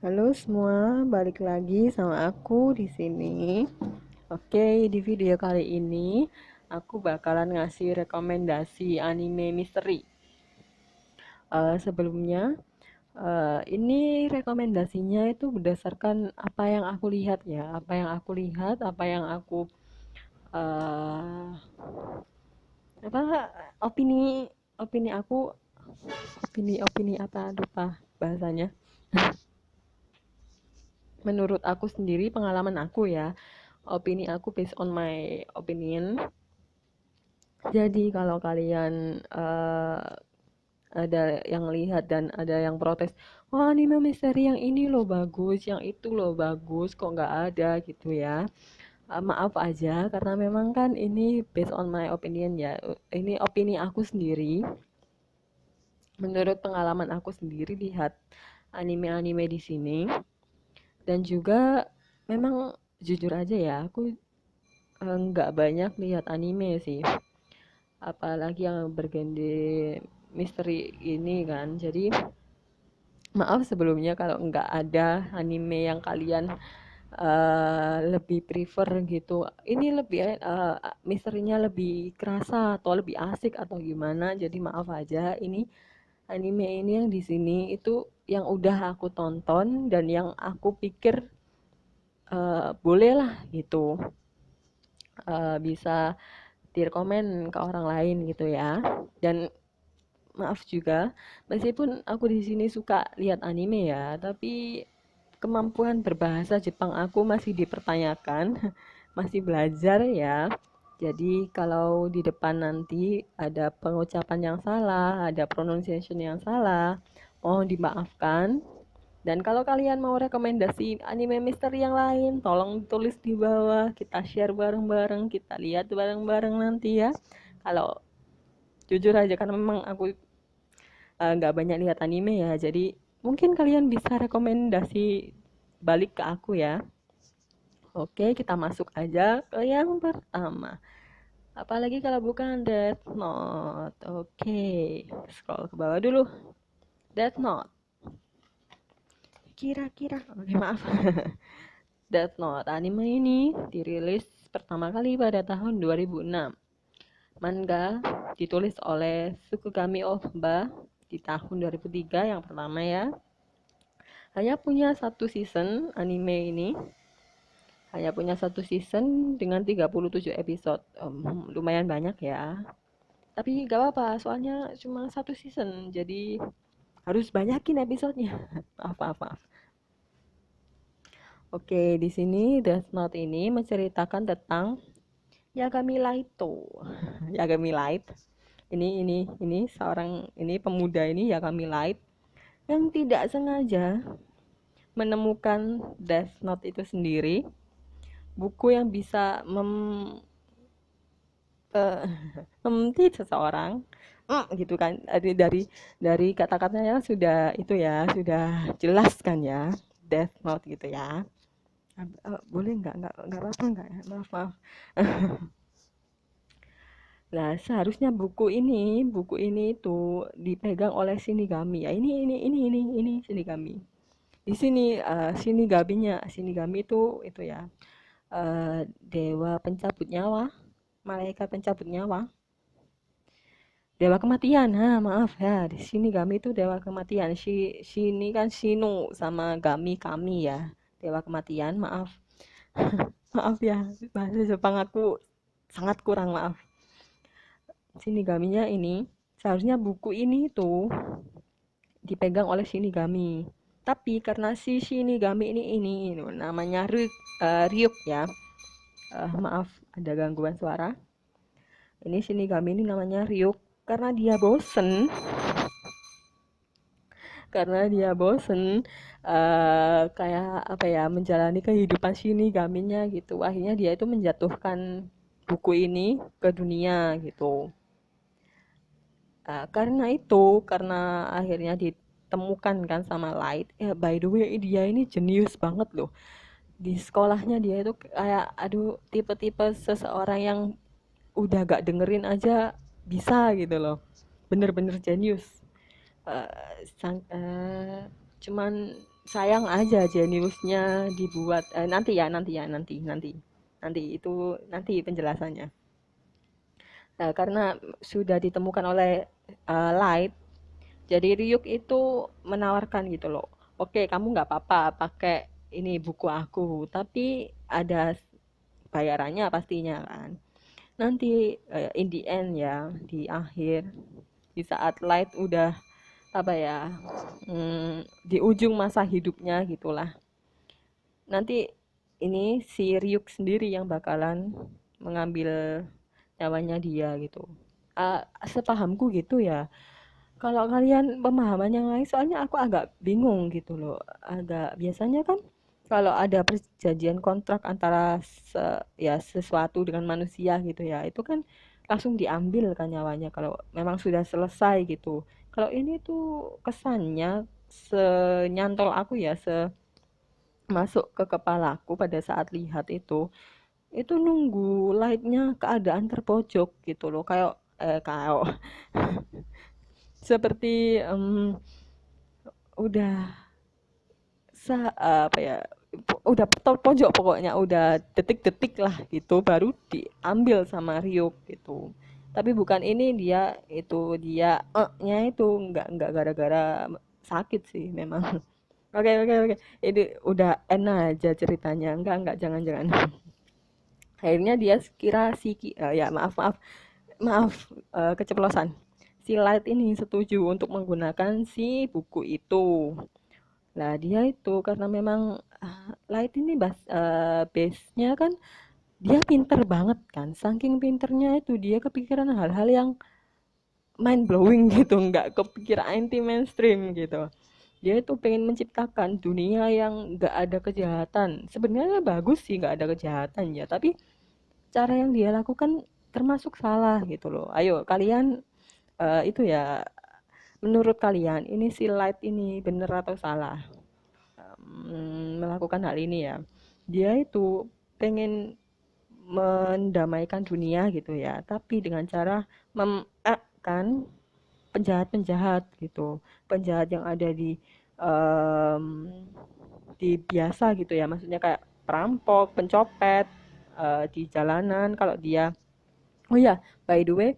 Halo semua, balik lagi sama aku di sini. Oke, di video kali ini aku bakalan ngasih rekomendasi anime misteri. Sebelumnya, ini rekomendasinya itu berdasarkan apa yang aku lihat ya, apa yang aku eh, apa opini opini aku, opini apa lupa bahasanya. Menurut aku sendiri, pengalaman aku ya, opini aku based on my opinion. Jadi kalau kalian ada yang lihat dan ada yang protes, wah anime misteri yang ini loh bagus, yang itu loh bagus, kok nggak ada gitu ya. Maaf aja karena memang kan ini based on my opinion ya. Ini opini aku sendiri. Menurut pengalaman aku sendiri lihat anime-anime di sini, dan juga memang jujur aja ya, aku nggak banyak lihat anime sih, apalagi yang bergenre misteri ini kan. Jadi maaf sebelumnya kalau nggak ada anime yang kalian lebih prefer gitu. Ini lebih misterinya lebih kerasa atau lebih asik atau gimana. Jadi maaf aja, ini anime ini yang di sini itu yang udah aku tonton dan yang aku pikir boleh lah gitu, bisa direkomen ke orang lain gitu ya. Dan maaf juga, meskipun aku di sini suka lihat anime ya, tapi kemampuan berbahasa Jepang aku masih dipertanyakan, masih belajar ya. Jadi kalau di depan nanti ada pengucapan yang salah, ada pronunciation yang salah, mohon dimaafkan. Dan kalau kalian mau rekomendasi anime misteri yang lain, tolong tulis di bawah, kita share bareng-bareng, kita lihat bareng-bareng nanti ya. Kalau jujur aja karena memang aku nggak banyak lihat anime ya, jadi mungkin kalian bisa rekomendasi balik ke aku ya. Oke, kita masuk aja ke yang pertama. Apalagi kalau bukan Death Note. Oke, scroll ke bawah dulu. Death Note. Kira-kira, oke maaf. Death Note anime ini dirilis pertama kali pada tahun 2006. Manga ditulis oleh Tsukugami Ohba di tahun 2003 yang pertama ya. Hanya punya satu season anime ini. Hanya punya satu season dengan 37 episode. Lumayan banyak ya. Tapi gak apa-apa, soalnya cuma satu season. Jadi harus banyakin episodenya. Maaf, maaf, maaf. Oke, di sini Death Note ini menceritakan tentang Yagami Light. Yagami Light. Ini seorang ini pemuda ini Yagami Light yang tidak sengaja menemukan Death Note itu sendiri, buku yang bisa eh, membenci seseorang. Gitu kan. Dari kata-katanya sudah itu ya, sudah jelas kan ya, Death Note gitu ya. Boleh nggak apa-apa nggak ya? Maaf, maaf. Nah, seharusnya buku ini itu dipegang oleh Shinigami ya. Ini Shinigami. Di sini Shinigami itu ya, dewa pencabut nyawa, malaikat pencabut nyawa, dewa kematian. Nah, maaf ya, di sini Gami itu dewa kematian. Ini kan Shinu sama Gami kami ya, dewa kematian. Maaf, maaf ya, bahasa Jepang aku sangat kurang, maaf. Sini Gaminya ini seharusnya buku ini tuh dipegang oleh Shinigami. Tapi karena si Shinigami ini namanya Ryuk ya. Maaf ada gangguan suara. Ini Shinigami ini namanya Ryuk karena dia bosen, kayak apa ya, menjalani kehidupan Shinigaminya gitu. Akhirnya dia itu menjatuhkan buku ini ke dunia gitu. Karena akhirnya ditemukan kan sama Light. By the way, dia ini jenius banget loh. Di sekolahnya dia itu kayak, aduh, tipe-tipe seseorang yang udah gak dengerin aja bisa gitu loh. Bener-bener jenius. Eh, sang, eh, Cuman sayang aja jeniusnya dibuat nanti itu nanti penjelasannya. Nah, karena sudah ditemukan oleh Light, jadi Ryuk itu menawarkan gitu loh. Oke, kamu nggak apa-apa pakai ini buku aku, tapi ada bayarannya pastinya kan. Nanti in the end ya, di akhir, di saat Light udah apa ya, di ujung masa hidupnya gitulah. Nanti ini si Ryuk sendiri yang bakalan mengambil nyawanya dia gitu. Sepahamku gitu ya. Kalau kalian pemahaman yang lain, soalnya aku agak bingung gitu loh. Agak biasanya kan kalau ada perjanjian kontrak antara ya sesuatu dengan manusia gitu ya, itu kan langsung diambil kan nyawanya kalau memang sudah selesai gitu. Kalau ini tuh kesannya senyantol aku ya, masuk ke kepalaku pada saat lihat itu nunggu lightnya keadaan terpojok gitu loh, kayak kayak seperti udah apa ya, udah terpojok pokoknya, udah detik-detik lah gitu baru diambil sama Ryuk gitu. Tapi bukan ini, dia nya itu nggak gara-gara sakit sih memang. Oke, oke, oke, ini udah enak aja ceritanya, enggak jangan-jangan. Akhirnya dia kira ya maaf maaf maaf, keceplosan. Si Light ini setuju untuk menggunakan si buku itu. Lah dia itu karena memang Light ini base-nya kan dia pinter banget kan. Saking pinternya itu dia kepikiran hal-hal yang mind blowing gitu, nggak kepikiran anti mainstream gitu. Dia itu pengen menciptakan dunia yang nggak ada kejahatan. Sebenarnya bagus sih nggak ada kejahatan ya, tapi cara yang dia lakukan termasuk salah gitu loh. Ayo kalian itu ya, menurut kalian ini si Light ini bener atau salah melakukan hal ini ya? Dia itu pengen mendamaikan dunia gitu ya, tapi dengan cara kan penjahat-penjahat gitu, penjahat yang ada em, di biasa gitu ya, maksudnya kayak perampok, pencopet di jalanan. Kalau dia, oh ya, by the way,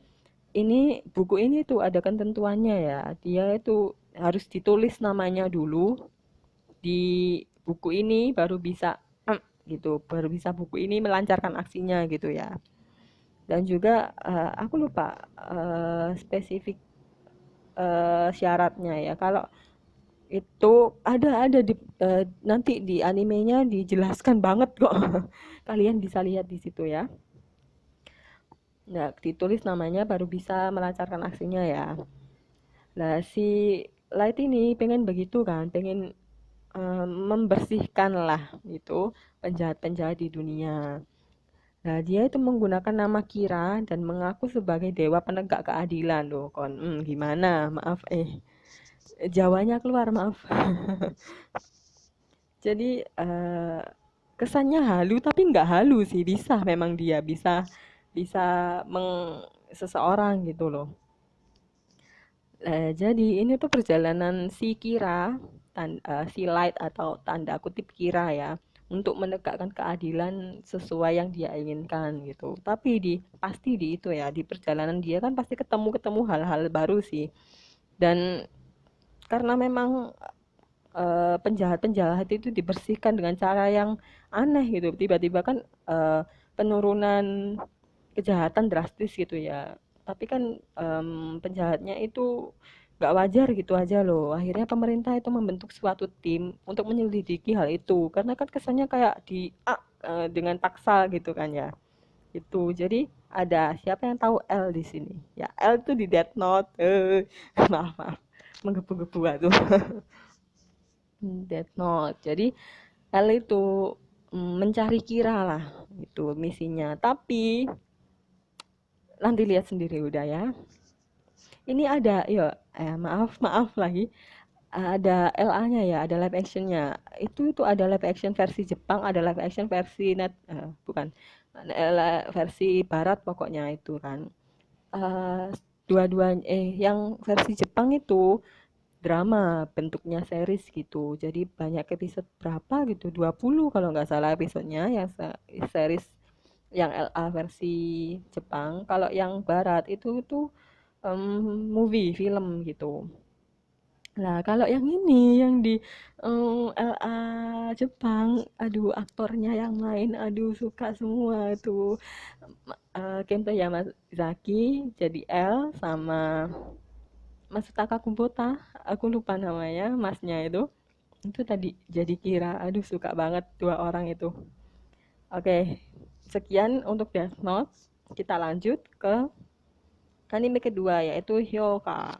ini buku ini tuh ada ketentuannya ya. Dia itu harus ditulis namanya dulu di buku ini baru bisa gitu, baru bisa buku ini melancarkan aksinya gitu ya. Dan juga aku lupa spesifik syaratnya ya. Kalau itu ada di nanti di animenya dijelaskan banget kok. Kalian bisa lihat di situ ya. Nah, ditulis namanya baru bisa melancarkan aksinya ya. Nah, si Light ini pengen begitu kan, pengen membersihkan lah itu penjahat-penjahat di dunia. Nah, dia itu menggunakan nama Kira dan mengaku sebagai dewa penegak keadilan loh, kon. Gimana? Maaf, Jawanya keluar, maaf. Jadi kesannya halu tapi nggak halu sih, bisa memang dia bisa bisa seseorang gitu loh. Jadi ini tuh perjalanan si Kira, si Light atau tanda kutip Kira ya, untuk menegakkan keadilan sesuai yang dia inginkan gitu. Tapi pasti di itu ya, di perjalanan dia kan pasti ketemu hal-hal baru sih. Dan karena memang penjahat-penjahat itu dibersihkan dengan cara yang aneh gitu. Tiba-tiba kan penurunan kejahatan drastis gitu ya. Tapi kan penjahatnya itu nggak wajar gitu aja loh. Akhirnya pemerintah itu membentuk suatu tim untuk menyelidiki hal itu. Karena kan kesannya kayak dengan paksa gitu kan ya. Itu. Jadi ada siapa yang tahu L di sini? Ya L itu di Death Note. Maaf maaf, menggebu-gebu tuh. Death Note. Jadi L itu mencari Kira lah itu misinya. Tapi nanti lihat sendiri udah ya. Ini ada, ya, maaf maaf lagi. Ada LA-nya ya, ada live actionnya. Itu ada live action versi Jepang, ada live action versi bukan versi Barat pokoknya itu kan. Dua-duanya yang versi Jepang itu drama, bentuknya series gitu. Jadi banyak episode berapa gitu, 20 kalau nggak salah episodenya yang series yang LA versi Jepang. Kalau yang barat itu tuh movie, film gitu. Nah, kalau yang ini yang di LA Jepang, aduh aktornya yang main, aduh suka semua tuh. Kento Yamazaki jadi L sama Masutaka Kubota, aku lupa namanya, masnya itu. Itu tadi jadi Kira, aduh suka banget dua orang itu. Oke, sekian untuk Death Note. Kita lanjut ke anime kedua yaitu Hyoka.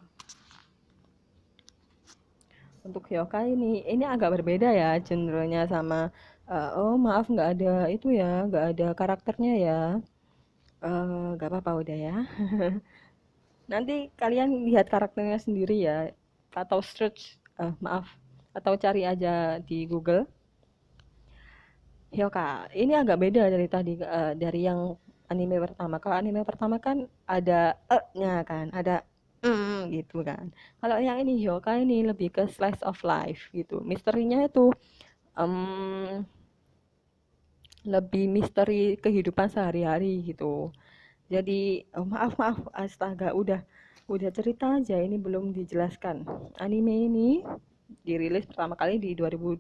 Untuk Hyoka ini agak berbeda ya genrenya sama oh maaf nggak ada itu ya, nggak ada karakternya ya. Nggak apa-apa udah ya. Nanti kalian lihat karakternya sendiri ya atau search maaf atau cari aja di Google Hyoka. Ini agak beda dari tadi dari yang anime pertama. Kalau anime pertama kan ada nya kan, ada gitu kan. Kalau yang ini Hyoka ini lebih ke slice of life gitu. Misterinya itu em, lebih misteri kehidupan sehari-hari gitu. Jadi maaf maaf astaga udah cerita aja ini belum dijelaskan. Anime ini dirilis pertama kali di 2012.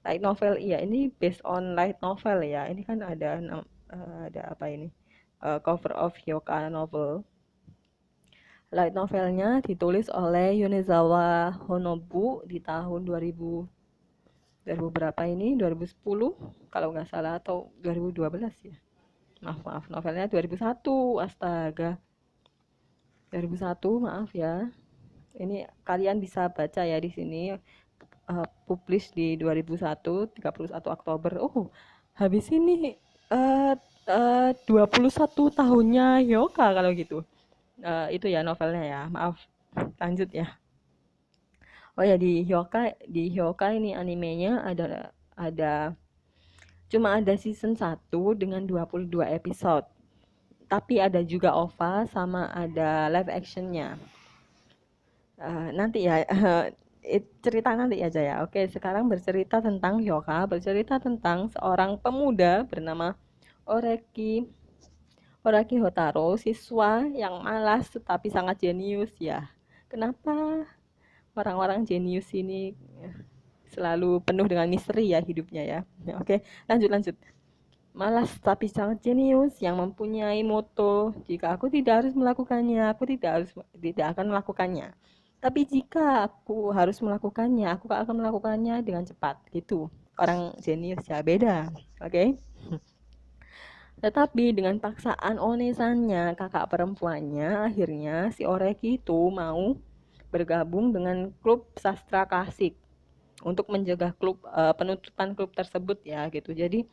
Light novel iya ini based on light novel ya. Ini kan ada apa ini? Cover of Hyoka novel. Light novelnya ditulis oleh Yonezawa Honobu di tahun 2000 berapa ini? 2010 kalau nggak salah atau 2012 ya. Maaf maaf novelnya 2001. Astaga. 2001 maaf ya. Ini kalian bisa baca ya di sini publish di 2001 31 Oktober. Oh, habis ini 21 tahunnya Hyoka kalau gitu. Itu ya novelnya ya. Maaf. Lanjut ya. Oh ya di Hyoka ini animenya ada cuma ada season 1 dengan 22 episode. Tapi ada juga OVA sama ada live actionnya. Nanti ya cerita nanti aja ya. Oke, sekarang bercerita tentang Hyoka, bercerita tentang seorang pemuda bernama Oreki Oreki Hotaro, siswa yang malas tetapi sangat jenius ya. Kenapa orang-orang jenius ini selalu penuh dengan misteri ya hidupnya ya. Oke, lanjut lanjut. Malas tapi sangat jenius yang mempunyai moto, jika aku tidak harus melakukannya, aku tidak akan melakukannya. Tapi jika aku harus melakukannya, aku akan melakukannya dengan cepat. Gitu. Orang jenius ya beda. Oke. Okay? Tetapi dengan paksaan onesannya, kakak perempuannya, akhirnya si Oreki itu mau bergabung dengan klub sastra klasik untuk mencegah penutupan klub tersebut ya gitu. Jadi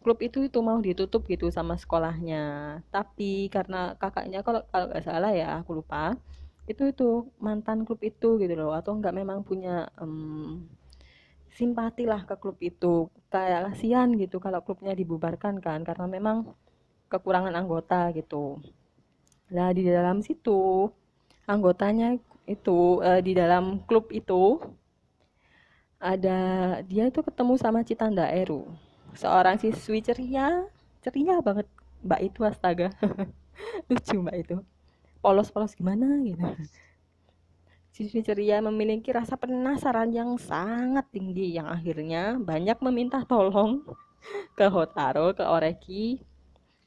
klub itu mau ditutup gitu sama sekolahnya. Tapi karena kakaknya kalau kalau nggak salah ya aku lupa itu mantan klub itu gitu loh atau nggak memang punya simpati lah ke klub itu kayak kasihan gitu kalau klubnya dibubarkan kan karena memang kekurangan anggota gitu. Nah di dalam situ anggotanya itu di dalam klub itu ada dia itu ketemu sama Citanda Eru, seorang siswi ceria, ceria banget mbak itu astaga. Lucu mbak itu, polos-polos gimana gitu. Siswi ceria memiliki rasa penasaran yang sangat tinggi yang akhirnya banyak meminta tolong ke Hotaro, ke Oreki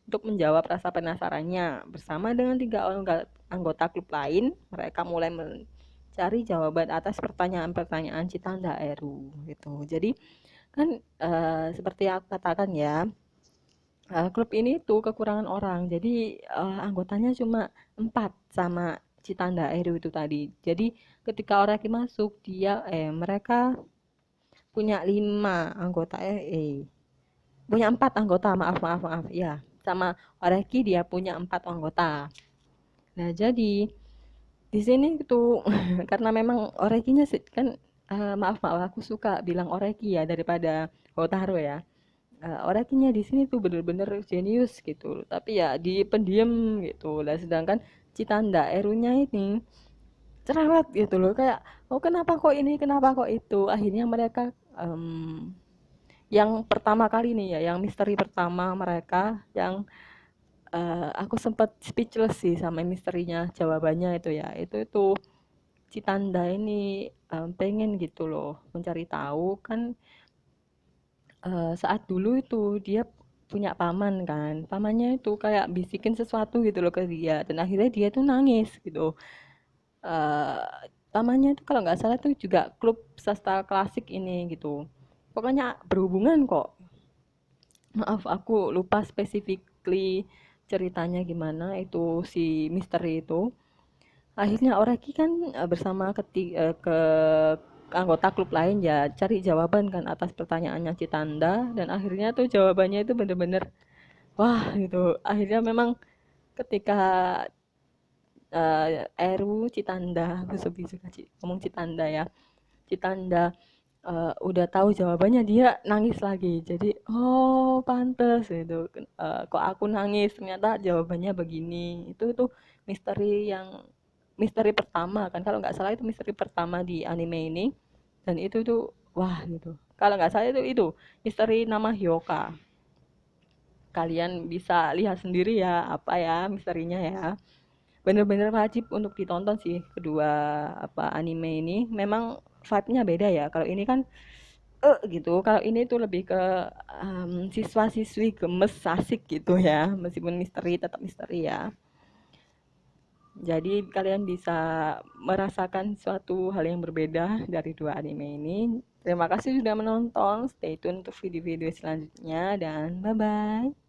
untuk menjawab rasa penasarannya. Bersama dengan 3 anggota klub lain, mereka mulai mencari jawaban atas pertanyaan-pertanyaan Citanda Eru gitu. Jadi kan seperti aku katakan ya, klub ini tuh kekurangan orang. Jadi anggotanya cuma 4 sama Citanda Eru itu tadi. Jadi ketika Oreki masuk, mereka punya 5 anggota punya 4 anggota, maaf maaf maaf ya. Sama Oreki dia punya 4 anggota. Nah, jadi di sini tuh karena memang Orekinya kan maaf maaf aku suka bilang Oreki ya daripada Hotaro ya. Orakinya di sini tuh bener-bener jenius gitu, tapi ya di pendiam gitu lah. Sedangkan Citanda Erunya ini cerewet gitu loh, kayak oh kenapa kok ini, kenapa kok itu. Akhirnya mereka yang pertama kali nih ya, yang misteri pertama mereka yang aku sempat speechless sih sama misterinya jawabannya itu ya. Itu Citanda ini pengen gitu loh mencari tahu kan. Saat dulu itu dia punya paman kan, pamannya itu kayak bisikin sesuatu gitu loh ke dia dan akhirnya dia tuh nangis gitu. Eee, Pamannya itu kalau nggak salah tuh juga klub sastra klasik ini gitu. Pokoknya berhubungan kok. Maaf aku lupa specifically ceritanya gimana itu si misteri itu. Akhirnya Oreki kan bersama ke anggota klub lain ya cari jawaban kan atas pertanyaannya Citanda dan akhirnya tuh jawabannya itu bener-bener wah gitu. Akhirnya memang ketika Eru Citanda, aku lebih suka ngomong Citanda ya. Citanda udah tahu jawabannya dia nangis lagi. Jadi oh pantes gitu. Kok aku nangis ternyata jawabannya begini. Itu misteri pertama kan kalau nggak salah itu misteri pertama di anime ini dan itu tuh wah gitu kalau nggak salah itu misteri nama Hyoka. Kalian bisa lihat sendiri ya apa ya misterinya ya, bener-bener wajib untuk ditonton sih kedua apa anime ini. Memang vibe-nya beda ya, kalau ini kan gitu, kalau ini tuh lebih ke siswa-siswi gemes asik gitu ya, meskipun misteri tetap misteri ya. Jadi kalian bisa merasakan suatu hal yang berbeda dari dua anime ini. Terima kasih sudah menonton. Stay tune untuk video-video selanjutnya dan bye-bye.